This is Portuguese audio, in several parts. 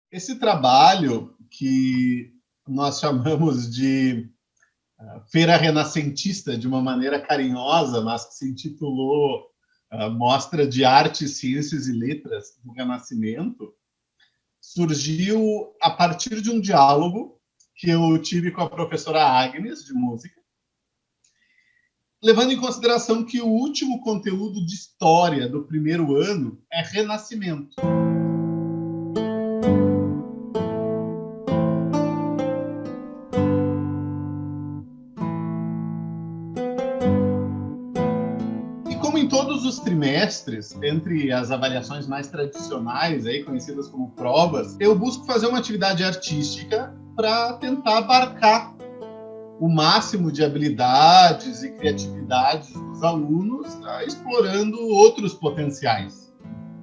Esse trabalho que nós chamamos de Feira Renascentista, de uma maneira carinhosa, mas que se intitulou Mostra de Arte, Ciências e Letras do Renascimento, surgiu a partir de um diálogo que eu tive com a professora Agnes, de música, levando em consideração que o último conteúdo de história do primeiro ano é Renascimento. E como em todos os trimestres, entre as avaliações mais tradicionais, aí, conhecidas como provas, eu busco fazer uma atividade artística para tentar abarcar o máximo de habilidades e criatividades dos alunos, explorando outros potenciais,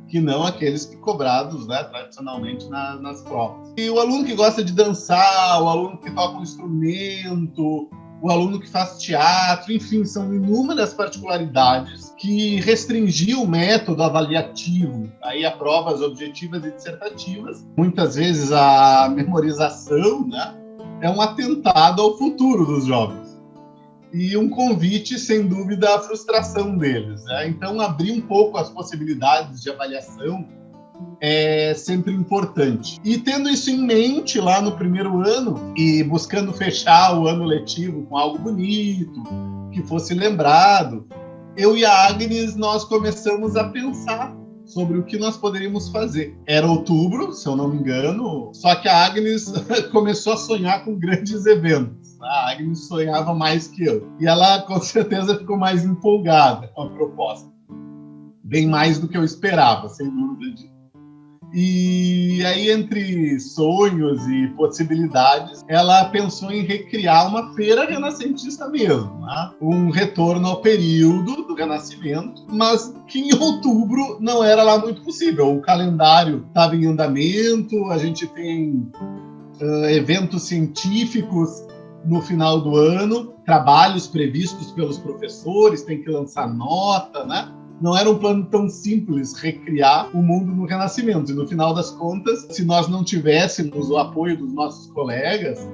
que não aqueles que cobrados, né, tradicionalmente nas provas. E o aluno que gosta de dançar, o aluno que toca um instrumento, o aluno que faz teatro, enfim, são inúmeras particularidades que restringiam o método avaliativo aí a provas objetivas e dissertativas. Muitas vezes a memorização, né, é um atentado ao futuro dos jovens e um convite, sem dúvida, à frustração deles, né? Então, abrir um pouco as possibilidades de avaliação é sempre importante. E tendo isso em mente lá no primeiro ano e buscando fechar o ano letivo com algo bonito, que fosse lembrado, eu e a Agnes, nós começamos a pensar sobre o que nós poderíamos fazer. Era outubro, se eu não me engano, só que a Agnes começou a sonhar com grandes eventos. A Agnes sonhava mais que eu. E ela, com certeza, ficou mais empolgada com a proposta. Bem mais do que eu esperava, sem dúvida disso. E aí, entre sonhos e possibilidades, ela pensou em recriar uma feira renascentista mesmo, né? Um retorno ao período do Renascimento, mas que em outubro não era lá muito possível. O calendário estava em andamento, a gente tem eventos científicos no final do ano, trabalhos previstos pelos professores, tem que lançar nota, né? Não era um plano tão simples recriar o mundo no Renascimento. E no final das contas, se nós não tivéssemos o apoio dos nossos colegas,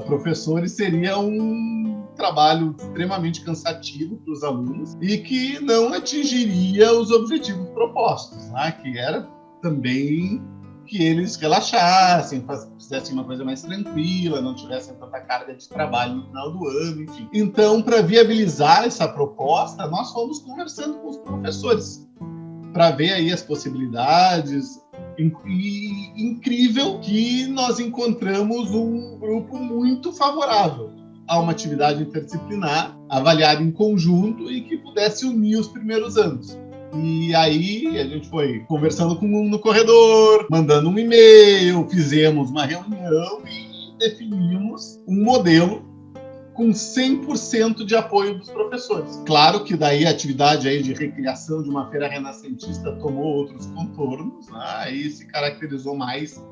professores, seria um trabalho extremamente cansativo para os alunos e que não atingiria os objetivos propostos, né? Que era também que eles relaxassem, fizessem uma coisa mais tranquila, não tivessem tanta carga de trabalho no final do ano, enfim. Então, para viabilizar essa proposta, nós fomos conversando com os professores para ver aí as possibilidades. E incrível que nós encontramos um grupo muito favorável a uma atividade interdisciplinar, avaliada em conjunto e que pudesse unir os primeiros anos. E aí a gente foi conversando com um no corredor, mandando um e-mail, fizemos uma reunião e definimos um modelo com 100% de apoio dos professores. Claro que daí a atividade aí de recriação de uma feira renascentista tomou outros contornos, né? Aí se caracterizou mais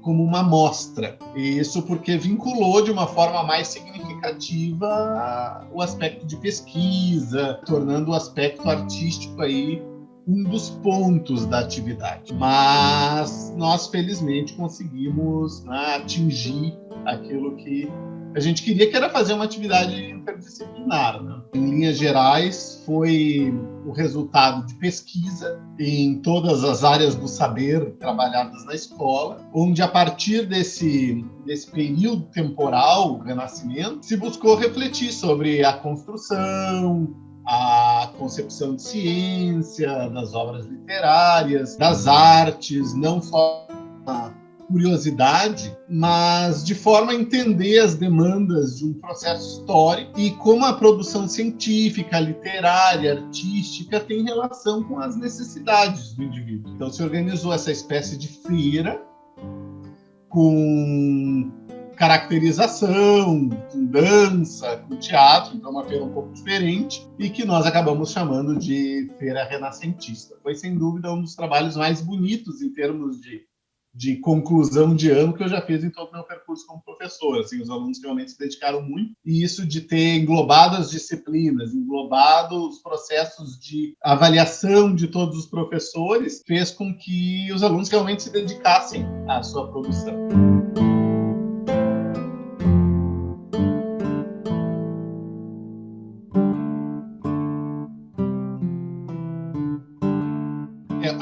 como uma mostra. E isso porque vinculou de uma forma mais significativa o aspecto de pesquisa, tornando o aspecto artístico aí um dos pontos da atividade. Mas nós, felizmente, conseguimos, né, atingir aquilo que a gente queria, que era fazer uma atividade interdisciplinar, né? Em linhas gerais, foi o resultado de pesquisa em todas as áreas do saber trabalhadas na escola, onde, a partir desse período temporal, o Renascimento, se buscou refletir sobre a construção, a concepção de ciência, das obras literárias, das artes, não só a curiosidade, mas de forma a entender as demandas de um processo histórico e como a produção científica, literária, artística tem relação com as necessidades do indivíduo. Então se organizou essa espécie de feira com caracterização, com dança, com teatro, então uma feira um pouco diferente, e que nós acabamos chamando de Feira Renascentista. Foi, sem dúvida, um dos trabalhos mais bonitos em termos de de conclusão de ano que eu já fiz em todo o meu percurso como professor. Assim, os alunos realmente se dedicaram muito, e isso de ter englobado as disciplinas, englobado os processos de avaliação de todos os professores, fez com que os alunos realmente se dedicassem à sua produção.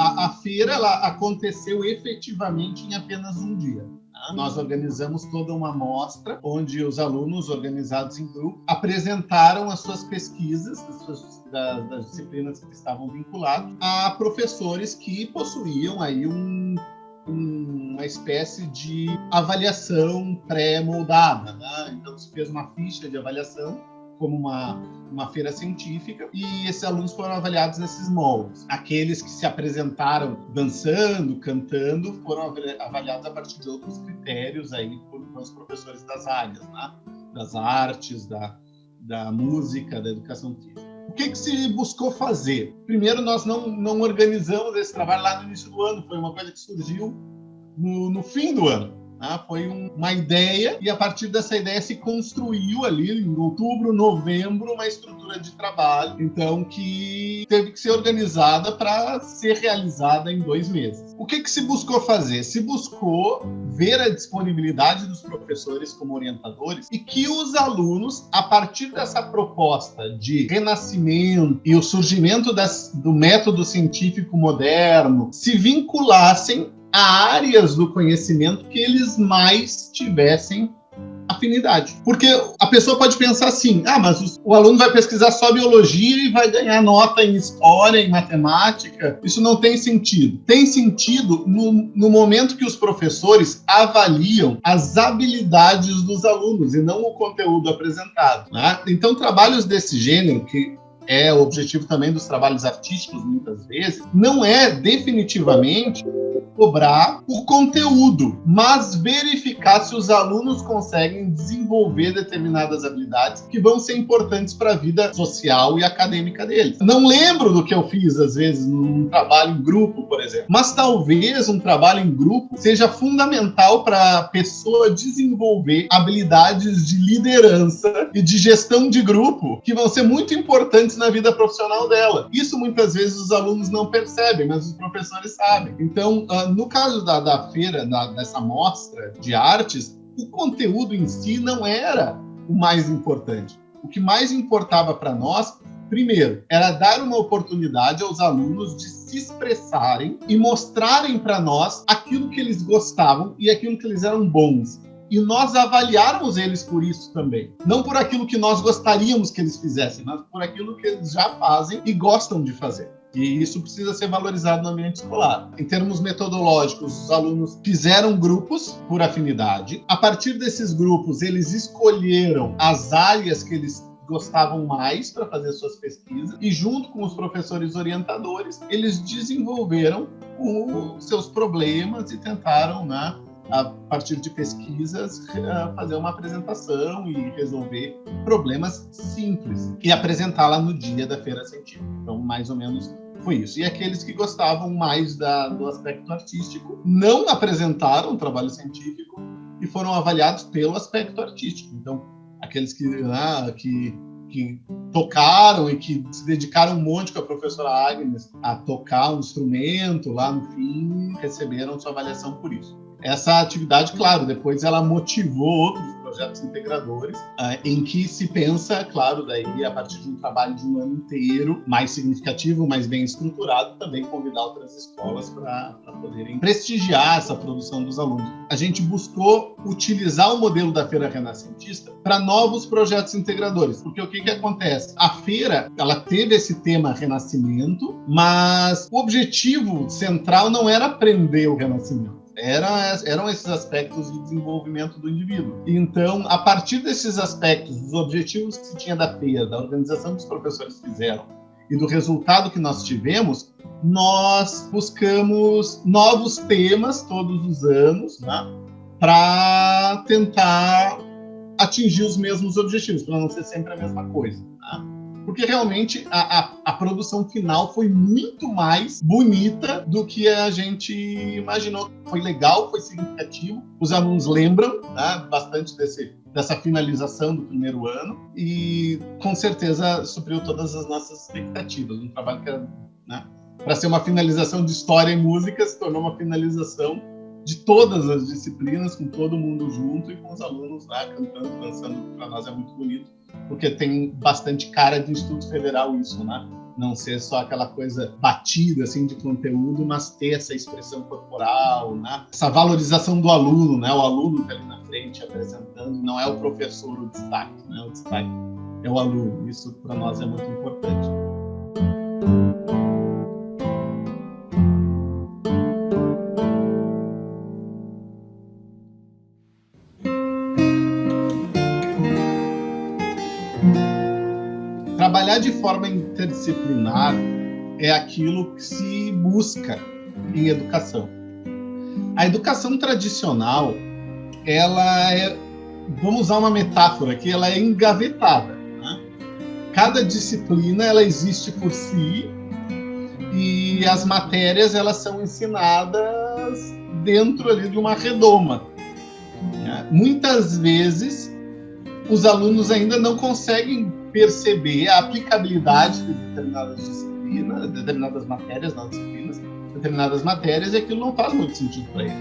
A feira ela aconteceu efetivamente em apenas um dia. Nós organizamos toda uma mostra onde os alunos, organizados em grupo, apresentaram as suas pesquisas das disciplinas que estavam vinculadas a professores que possuíam aí uma espécie de avaliação pré-moldada, né? Então se fez uma ficha de avaliação como uma feira científica, e esses alunos foram avaliados nesses moldes. Aqueles que se apresentaram dançando, cantando, foram avaliados a partir de outros critérios aí por os professores das áreas, né? Das artes, da música, da educação física. O que se buscou fazer? Primeiro, nós não organizamos esse trabalho lá no início do ano, foi uma coisa que surgiu no fim do ano. Foi uma ideia, e a partir dessa ideia se construiu ali em outubro, novembro, uma estrutura de trabalho, então, que teve que ser organizada para ser realizada em 2 meses. O que se buscou fazer? Se buscou ver a disponibilidade dos professores como orientadores e que os alunos, a partir dessa proposta de renascimento e o surgimento do método científico moderno, se vinculassem a áreas do conhecimento que eles mais tivessem afinidade. Porque a pessoa pode pensar assim, mas o aluno vai pesquisar só biologia e vai ganhar nota em história, em matemática. Isso não tem sentido. Tem sentido no momento que os professores avaliam as habilidades dos alunos e não o conteúdo apresentado, né? Então, trabalhos desse gênero, que é o objetivo também dos trabalhos artísticos, muitas vezes, não é definitivamente cobrar o conteúdo, mas verificar se os alunos conseguem desenvolver determinadas habilidades que vão ser importantes para a vida social e acadêmica deles. Não lembro do que eu fiz, às vezes, num trabalho em grupo, por exemplo, mas talvez um trabalho em grupo seja fundamental para a pessoa desenvolver habilidades de liderança e de gestão de grupo que vão ser muito importantes na vida profissional dela. Isso muitas vezes os alunos não percebem, mas os professores sabem. Então, no caso da feira, dessa mostra de artes, o conteúdo em si não era o mais importante. O que mais importava para nós, primeiro, era dar uma oportunidade aos alunos de se expressarem e mostrarem para nós aquilo que eles gostavam e aquilo que eles eram bons. E nós avaliarmos eles por isso também. Não por aquilo que nós gostaríamos que eles fizessem, mas por aquilo que eles já fazem e gostam de fazer. E isso precisa ser valorizado no ambiente escolar. Em termos metodológicos, os alunos fizeram grupos por afinidade. A partir desses grupos, eles escolheram as áreas que eles gostavam mais para fazer suas pesquisas, e junto com os professores orientadores, eles desenvolveram os seus problemas e tentaram, né, a partir de pesquisas, fazer uma apresentação e resolver problemas simples e apresentá-la no dia da feira científica. Então, mais ou menos foi isso. E aqueles que gostavam mais do aspecto artístico não apresentaram o trabalho científico e foram avaliados pelo aspecto artístico. Então, aqueles que tocaram e que se dedicaram um monte com a professora Agnes a tocar um instrumento lá no fim, receberam sua avaliação por isso. Essa atividade, claro, depois ela motivou outros projetos integradores, em que se pensa, claro, daí a partir de um trabalho de um ano inteiro, mais significativo, mais bem estruturado, também convidar outras escolas para poderem prestigiar essa produção dos alunos. A gente buscou utilizar o modelo da Feira Renascentista para novos projetos integradores, porque o que acontece? A feira, ela teve esse tema renascimento, mas o objetivo central não era aprender o renascimento. Eram esses aspectos de desenvolvimento do indivíduo. Então, a partir desses aspectos, dos objetivos que se tinha da feira, da organização que os professores fizeram e do resultado que nós tivemos, nós buscamos novos temas todos os anos, né, para tentar atingir os mesmos objetivos, para não ser sempre a mesma coisa. Né? porque realmente a produção final foi muito mais bonita do que a gente imaginou. Foi legal, foi significativo, os alunos lembram, né, bastante dessa finalização do primeiro ano e com certeza supriu todas as nossas expectativas. Um trabalho que era, né, para ser uma finalização de história e música, se tornou uma finalização de todas as disciplinas, com todo mundo junto e com os alunos lá cantando, dançando. Para nós é muito bonito, porque tem bastante cara de Instituto Federal isso, né? Não ser só aquela coisa batida assim de conteúdo, mas ter essa expressão corporal, né? Essa valorização do aluno, né? O aluno que está ali na frente apresentando, não é o professor o destaque, né? O destaque é o aluno. Isso para nós é muito importante. Trabalhar de forma interdisciplinar é aquilo que se busca em educação. A educação tradicional, ela é, vamos usar uma metáfora aqui, ela é engavetada, né? Cada disciplina, ela existe por si e as matérias, elas são ensinadas dentro ali de uma redoma, né? Muitas vezes, os alunos ainda não conseguem perceber a aplicabilidade de determinadas disciplinas, determinadas matérias, não disciplinas, determinadas matérias, e aquilo não faz muito sentido para eles.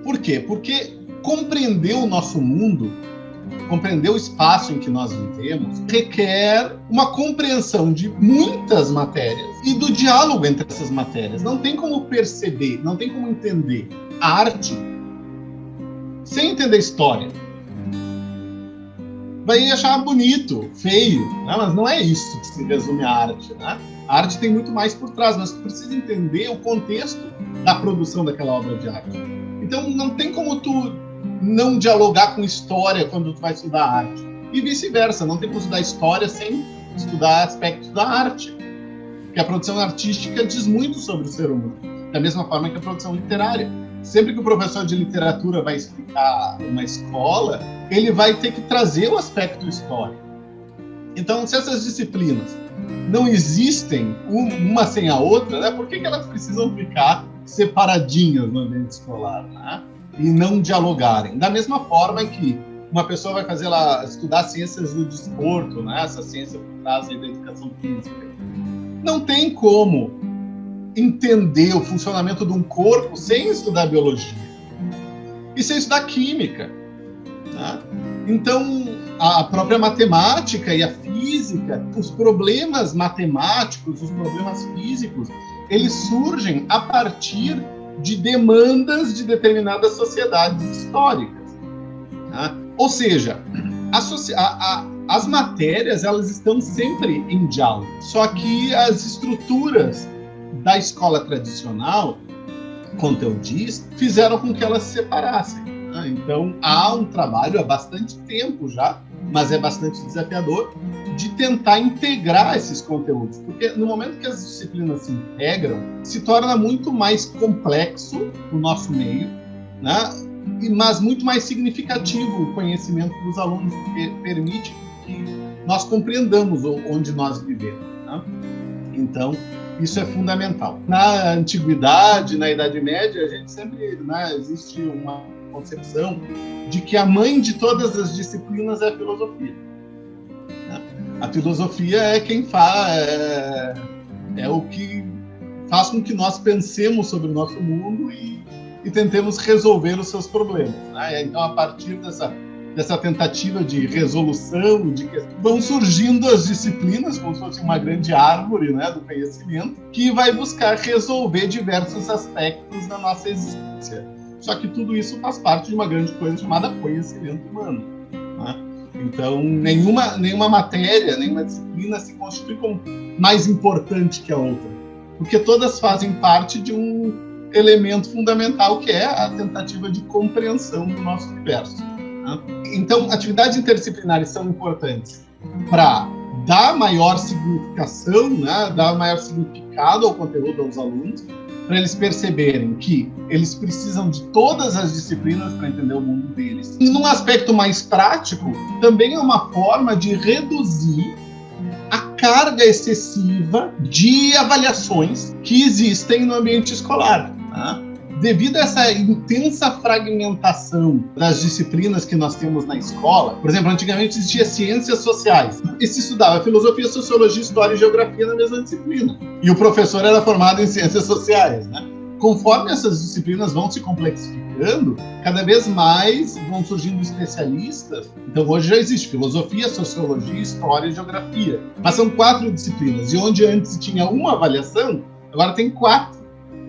Por quê? Porque compreender o nosso mundo, compreender o espaço em que nós vivemos, requer uma compreensão de muitas matérias e do diálogo entre essas matérias. Não tem como perceber, não tem como entender a arte sem entender a história. Vai achar bonito, feio, né? Mas não é isso que se resume a arte, né? A arte tem muito mais por trás, mas tu precisa entender o contexto da produção daquela obra de arte. Então não tem como tu não dialogar com história quando tu vai estudar arte. E vice-versa, não tem como estudar história sem estudar aspectos da arte. Porque a produção artística diz muito sobre o ser humano, da mesma forma que a produção literária. Sempre que o professor de literatura vai explicar uma escola, ele vai ter que trazer o aspecto histórico. Então, se essas disciplinas não existem uma sem a outra, né, por que elas precisam ficar separadinhas no ambiente escolar, né, e não dialogarem? Da mesma forma que uma pessoa vai fazer lá, estudar ciências do desporto, né, essa ciência por trás da educação física, não tem como entender o funcionamento de um corpo sem estudar biologia e sem estudar química, né? Então, a própria matemática e a física, os problemas matemáticos, os problemas físicos, eles surgem a partir de demandas de determinadas sociedades históricas, né? Ou seja, as matérias, elas estão sempre em diálogo, só que as estruturas da escola tradicional, conteudista, fizeram com que elas se separassem, né? Então, há um trabalho há bastante tempo já, mas é bastante desafiador, de tentar integrar esses conteúdos. Porque no momento que as disciplinas se integram, se torna muito mais complexo o nosso meio, né? Mas muito mais significativo o conhecimento dos alunos, porque permite que nós compreendamos onde nós vivemos, né? Então, isso é fundamental. Na antiguidade, na Idade Média, a gente sempre, né, existe uma concepção de que a mãe de todas as disciplinas é a filosofia. A filosofia é quem é o que faz com que nós pensemos sobre o nosso mundo e tentemos resolver os seus problemas, né? Então, a partir dessa tentativa de resolução, vão surgindo as disciplinas, como se fosse uma grande árvore, né, do conhecimento, que vai buscar resolver diversos aspectos da nossa existência. Só que tudo isso faz parte de uma grande coisa chamada conhecimento humano, né? Então, nenhuma matéria, nenhuma disciplina se constitui como mais importante que a outra, porque todas fazem parte de um elemento fundamental, que é a tentativa de compreensão do nosso universo. Então, atividades interdisciplinares são importantes para dar maior significação, né, dar maior significado ao conteúdo aos alunos, para eles perceberem que eles precisam de todas as disciplinas para entender o mundo deles. E num aspecto mais prático, também é uma forma de reduzir carga excessiva de avaliações que existem no ambiente escolar. Tá? Devido a essa intensa fragmentação das disciplinas que nós temos na escola, por exemplo, antigamente existia ciências sociais, e se estudava filosofia, sociologia, história e geografia na mesma disciplina. E o professor era formado em ciências sociais, né? Conforme essas disciplinas vão se complexificando, cada vez mais vão surgindo especialistas. Então, hoje já existe filosofia, sociologia, história e geografia. Mas são 4 disciplinas. E onde antes tinha uma avaliação, agora tem 4,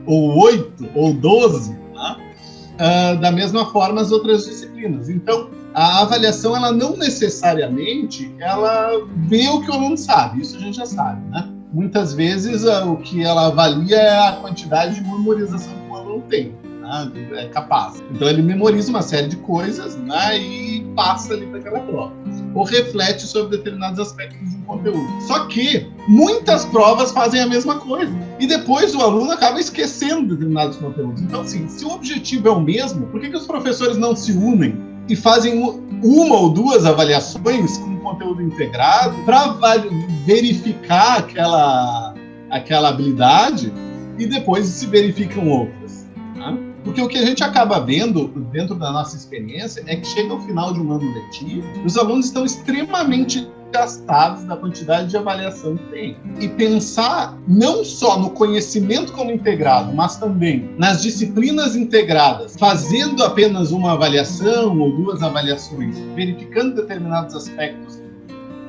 ou 8, ou 12. Né? Da mesma forma, as outras disciplinas. Então, a avaliação, ela não necessariamente ela vê o que o aluno sabe. Isso a gente já sabe, né? Muitas vezes o que ela avalia é a quantidade de memorização que o aluno tem, né? É capaz. Então ele memoriza uma série de coisas, né? E passa ali para aquela prova. Ou reflete sobre determinados aspectos de um conteúdo. Só que muitas provas fazem a mesma coisa. E depois o aluno acaba esquecendo determinados conteúdos. Então, assim, se o objetivo é o mesmo, por que os professores não se unem e fazem uma ou 2 avaliações com conteúdo integrado para verificar aquela habilidade e depois se verificam outras. Tá? Porque o que a gente acaba vendo dentro da nossa experiência é que chega ao final de um ano letivo, os alunos estão extremamente gastados da quantidade de avaliação que tem. E pensar não só no conhecimento como integrado, mas também nas disciplinas integradas, fazendo apenas uma avaliação ou 2 avaliações, verificando determinados aspectos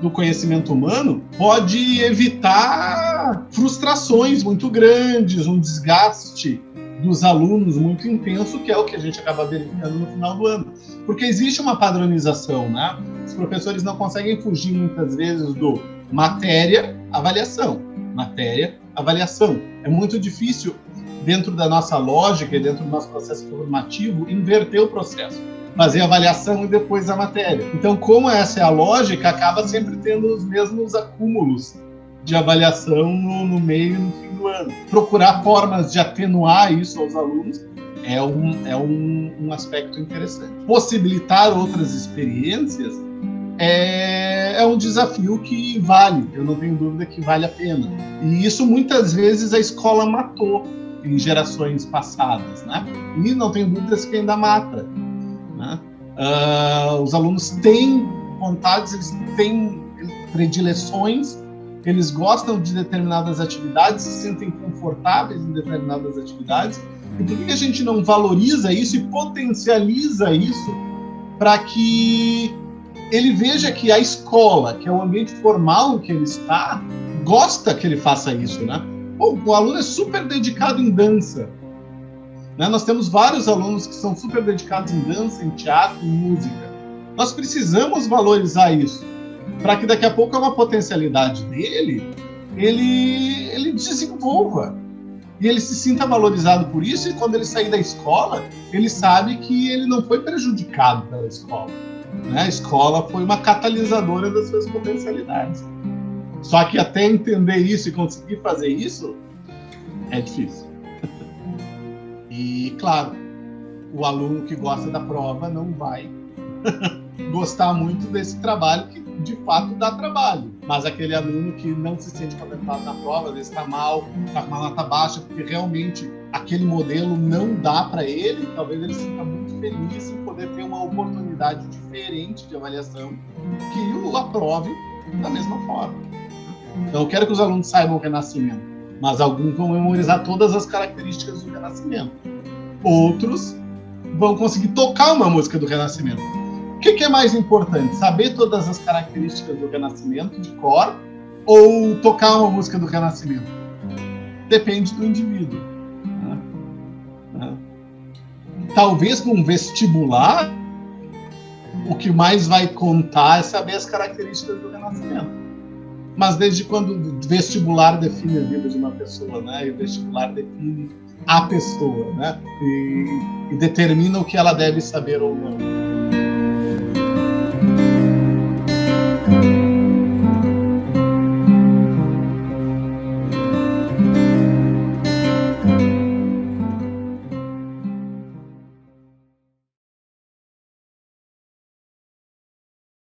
do conhecimento humano, pode evitar frustrações muito grandes, um desgaste dos alunos muito intenso, que é o que a gente acaba verificando no final do ano. Porque existe uma padronização, né? Os professores não conseguem fugir muitas vezes do matéria, avaliação. Matéria, avaliação. É muito difícil, dentro da nossa lógica e dentro do nosso processo formativo, inverter o processo. Fazer a avaliação e depois a matéria. Então, como essa é a lógica, acaba sempre tendo os mesmos acúmulos de avaliação no meio e no fim do ano. Procurar formas de atenuar isso aos alunos é um aspecto interessante. Possibilitar outras experiências é um desafio que vale, eu não tenho dúvida que vale a pena. E isso muitas vezes a escola matou em gerações passadas, né? E não tenho dúvidas que ainda mata. Né? Os alunos têm vontades, eles têm predileções, eles gostam de determinadas atividades, se sentem confortáveis em determinadas atividades. E por que a gente não valoriza isso e potencializa isso para que ele veja que a escola, que é o ambiente formal em que ele está, gosta que ele faça isso, né? Pô, o aluno é super dedicado em dança. Né? Nós temos vários alunos que são super dedicados em dança, em teatro, em música. Nós precisamos valorizar isso, para que daqui a pouco é uma potencialidade dele, ele desenvolva. E ele se sinta valorizado por isso, e quando ele sair da escola, ele sabe que ele não foi prejudicado pela escola. Né? A escola foi uma catalisadora das suas potencialidades. Só que até entender isso e conseguir fazer isso, é difícil. E, claro, o aluno que gosta da prova não vai gostar muito desse trabalho, que de fato dá trabalho. Mas aquele aluno que não se sente contemplado na prova, às vezes está mal, está com uma nota baixa, porque realmente aquele modelo não dá para ele, talvez ele sinta muito feliz em poder ter uma oportunidade diferente de avaliação que o aprove da mesma forma. Então eu quero que os alunos saibam o Renascimento, mas alguns vão memorizar todas as características do Renascimento. Outros vão conseguir tocar uma música do Renascimento. O que é mais importante? Saber todas as características do Renascimento de cor ou tocar uma música do Renascimento? Depende do indivíduo. Talvez num vestibular, o que mais vai contar é saber as características do Renascimento. Mas desde quando o vestibular define a vida de uma pessoa, né? E o vestibular define a pessoa, né? E determina o que ela deve saber ou não.